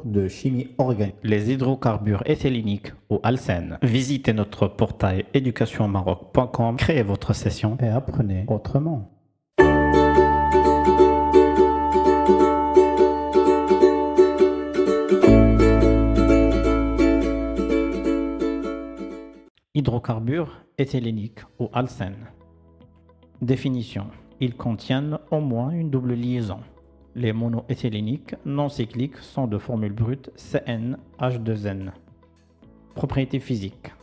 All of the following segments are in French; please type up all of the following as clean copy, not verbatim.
de chimie organique. Les hydrocarbures éthyléniques ou alcènes. Visitez notre portail educationmaroc.com, créez votre session et apprenez autrement. Hydrocarbures éthyléniques ou alcènes. Définition. Ils contiennent au moins une double liaison. Les monoéthyléniques non cycliques sont de formule brute CnH2n. Propriétés physiques.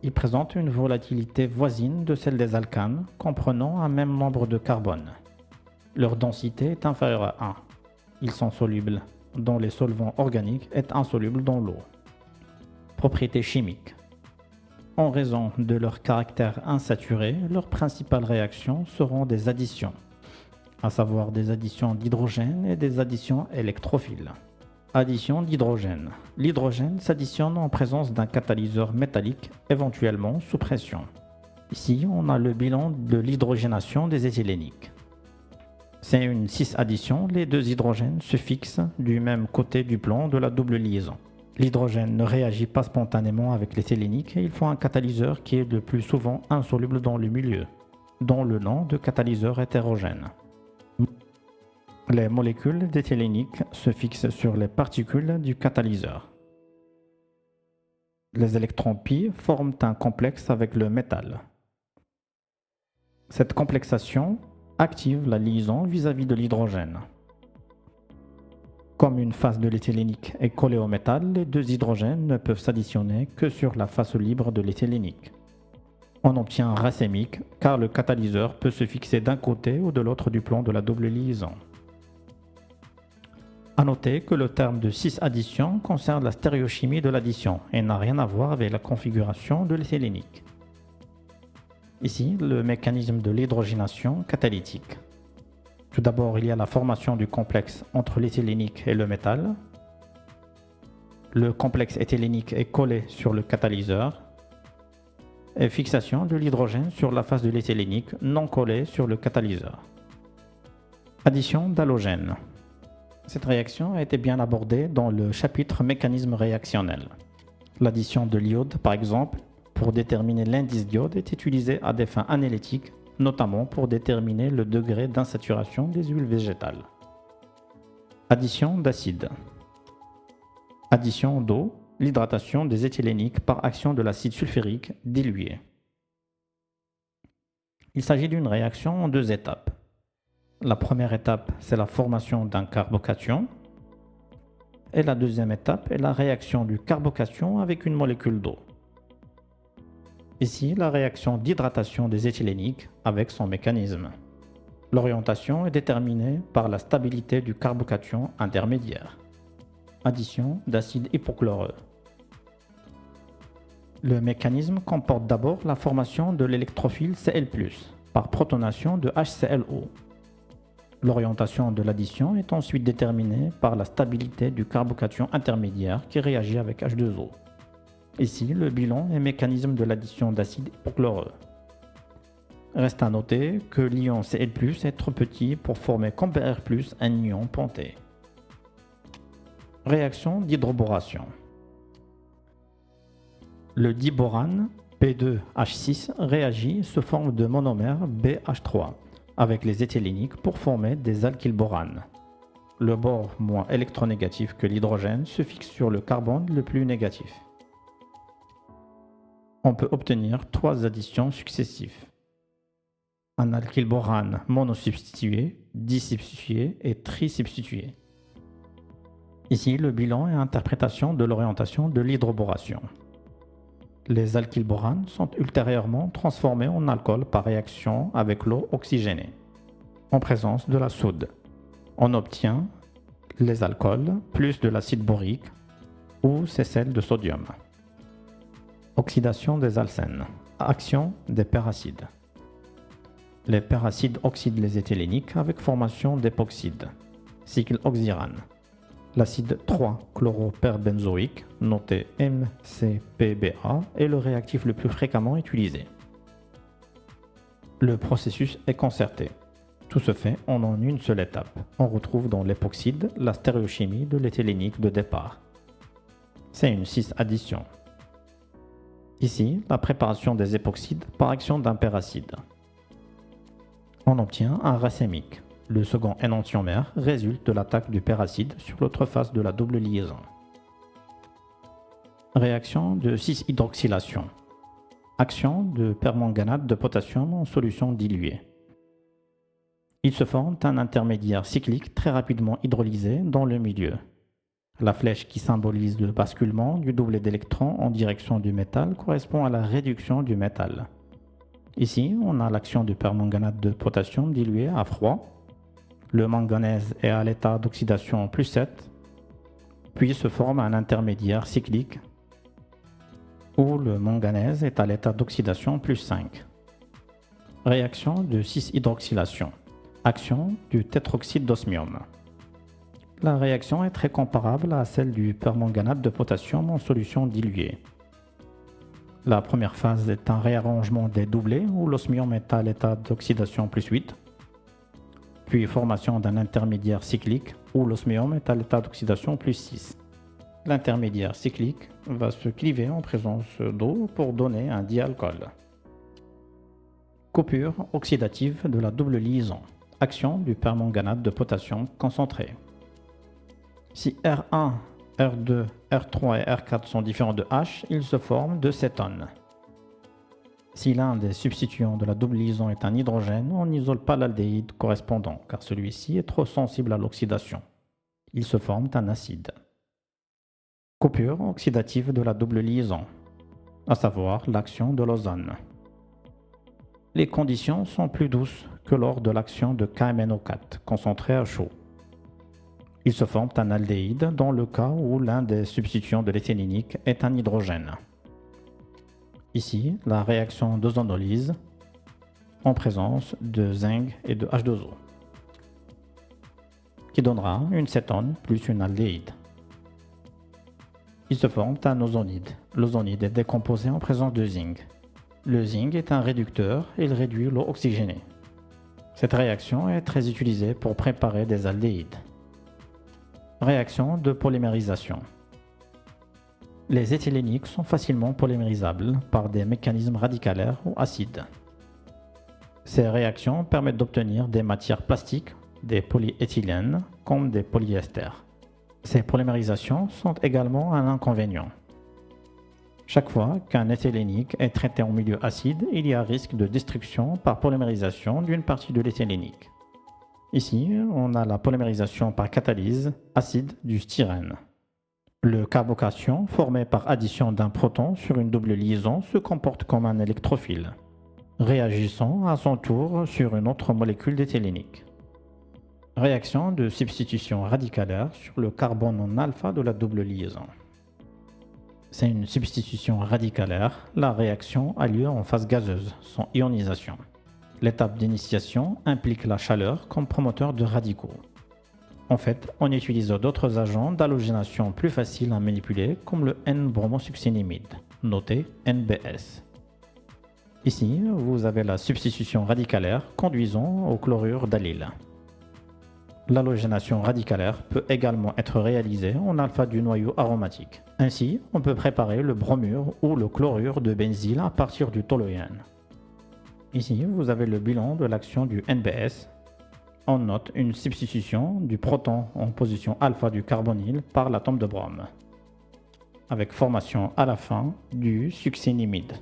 Ils présentent une volatilité voisine de celle des alcanes, comprenant un même nombre de carbone. Leur densité est inférieure à 1. Ils sont solubles dans les solvants organiques et insolubles dans l'eau. Propriétés chimiques. En raison de leur caractère insaturé, leurs principales réactions seront des additions, à savoir des additions d'hydrogène et des additions électrophiles. Addition d'hydrogène. L'hydrogène s'additionne en présence d'un catalyseur métallique, éventuellement sous pression. Ici, on a le bilan de l'hydrogénation des éthyléniques. C'est une cis-addition, les deux hydrogènes se fixent du même côté du plan de la double liaison. L'hydrogène ne réagit pas spontanément avec l'éthylénique et il faut un catalyseur qui est le plus souvent insoluble dans le milieu, dont le nom de catalyseur hétérogène. Les molécules d'éthylénique se fixent sur les particules du catalyseur. Les électrons pi forment un complexe avec le métal. Cette complexation active la liaison vis-à-vis de l'hydrogène. Comme une face de l'éthylénique est collée au métal, les deux hydrogènes ne peuvent s'additionner que sur la face libre de l'éthylénique. On obtient un racémique car le catalyseur peut se fixer d'un côté ou de l'autre du plan de la double liaison. A noter que le terme de cis-addition concerne la stéréochimie de l'addition et n'a rien à voir avec la configuration de l'éthylénique. Ici, le mécanisme de l'hydrogénation catalytique. Tout d'abord, il y a la formation du complexe entre l'éthylénique et le métal. Le complexe éthylénique est collé sur le catalyseur. Et fixation de l'hydrogène sur la face de l'éthylénique non collée sur le catalyseur. Addition d'halogène. Cette réaction a été bien abordée dans le chapitre mécanisme réactionnel. L'addition de l'iode, par exemple, pour déterminer l'indice d'iode est utilisée à des fins analytiques, notamment pour déterminer le degré d'insaturation des huiles végétales. Addition d'acide. Addition d'eau, l'hydratation des éthyléniques par action de l'acide sulfurique dilué. Il s'agit d'une réaction en deux étapes. La première étape, c'est la formation d'un carbocation. Et la deuxième étape est la réaction du carbocation avec une molécule d'eau. Ici, la réaction d'hydratation des éthyléniques avec son mécanisme. L'orientation est déterminée par la stabilité du carbocation intermédiaire. Addition d'acide hypochloreux. Le mécanisme comporte d'abord la formation de l'électrophile Cl+, par protonation de HClO. L'orientation de l'addition est ensuite déterminée par la stabilité du carbocation intermédiaire qui réagit avec H2O. Ici, le bilan et mécanisme de l'addition d'acide hypochloreux. Reste à noter que l'ion Cl+ est trop petit pour former comme Br+, un ion ponté. Réaction d'hydroboration. Le diborane P2H6 réagit sous forme de monomère BH3 avec les éthyléniques pour former des alkylboranes. Le bord moins électronégatif que l'hydrogène se fixe sur le carbone le plus négatif. On peut obtenir trois additions successives. Un alkylborane monosubstitué, disubstitué et trisubstitué. Ici, le bilan est interprétation de l'orientation de l'hydroboration. Les alkylboranes sont ultérieurement transformés en alcool par réaction avec l'eau oxygénée, en présence de la soude. On obtient les alcools plus de l'acide borique ou ses sels de sodium. Oxydation des alcènes. Action des peracides. Les peracides oxydent les éthyléniques avec formation d'époxyde. Cycle oxyrane. L'acide 3-chloroperbenzoïque, noté MCPBA, est le réactif le plus fréquemment utilisé. Le processus est concerté. Tout se fait en une seule étape. On retrouve dans l'époxyde la stéréochimie de l'éthylénique de départ. C'est une 6 addition. Ici, la préparation des époxydes par action d'un péracide. On obtient un racémique. Le second énantiomère résulte de l'attaque du péracide sur l'autre face de la double liaison. Réaction de 6-hydroxylation. Action de permanganate de potassium en solution diluée. Il se forme un intermédiaire cyclique très rapidement hydrolysé dans le milieu. La flèche qui symbolise le basculement du doublet d'électrons en direction du métal correspond à la réduction du métal. Ici, on a l'action du permanganate de potassium dilué à froid. Le manganèse est à l'état d'oxydation plus 7, puis se forme un intermédiaire cyclique où le manganèse est à l'état d'oxydation plus 5. Réaction de 6-hydroxylation. Action du tétroxyde d'osmium. La réaction est très comparable à celle du permanganate de potassium en solution diluée. La première phase est un réarrangement des doublets où l'osmium est à l'état d'oxydation plus 8, puis formation d'un intermédiaire cyclique où l'osmium est à l'état d'oxydation plus 6. L'intermédiaire cyclique va se cliver en présence d'eau pour donner un dialcool. Coupure oxydative de la double liaison. Action du permanganate de potassium concentré. Si R1, R2, R3 et R4 sont différents de H, ils se forment de cétone. Si l'un des substituants de la double liaison est un hydrogène, on n'isole pas l'aldéhyde correspondant, car celui-ci est trop sensible à l'oxydation. Ils se forment un acide. Coupure oxydative de la double liaison, à savoir l'action de l'ozone. Les conditions sont plus douces que lors de l'action de KMNO4, concentré à chaud. Ils se forment un aldéhyde dans le cas où l'un des substituants de l'éthylénique est un hydrogène. Ici, la réaction d'ozonolyse en présence de zinc et de H2O, qui donnera une cétone plus une aldéhyde. Il se forme un ozonide. L'ozonide est décomposé en présence de zinc. Le zinc est un réducteur et il réduit l'eau oxygénée. Cette réaction est très utilisée pour préparer des aldéhydes. Réaction de polymérisation. Les éthyléniques sont facilement polymérisables par des mécanismes radicalaires ou acides. Ces réactions permettent d'obtenir des matières plastiques, des polyéthylènes, comme des polyesters. Ces polymérisations sont également un inconvénient. Chaque fois qu'un éthylénique est traité en milieu acide, il y a risque de destruction par polymérisation d'une partie de l'éthylénique. Ici, on a la polymérisation par catalyse acide du styrène. Le carbocation, formé par addition d'un proton sur une double liaison, se comporte comme un électrophile, réagissant à son tour sur une autre molécule d'éthylénique. Réaction de substitution radicalaire sur le carbone en alpha de la double liaison. C'est une substitution radicalaire. La réaction a lieu en phase gazeuse, sans ionisation. L'étape d'initiation implique la chaleur comme promoteur de radicaux. En fait, on utilise d'autres agents d'halogénation plus faciles à manipuler, comme le N-bromosuccinimide, noté NBS. Ici, vous avez la substitution radicalaire conduisant au chlorure d'allyle. L'halogénation radicalaire peut également être réalisée en alpha du noyau aromatique. Ainsi, on peut préparer le bromure ou le chlorure de benzyle à partir du toluène. Ici, vous avez le bilan de l'action du NBS. On note une substitution du proton en position alpha du carbonyle par l'atome de brome, avec formation à la fin du succinimide.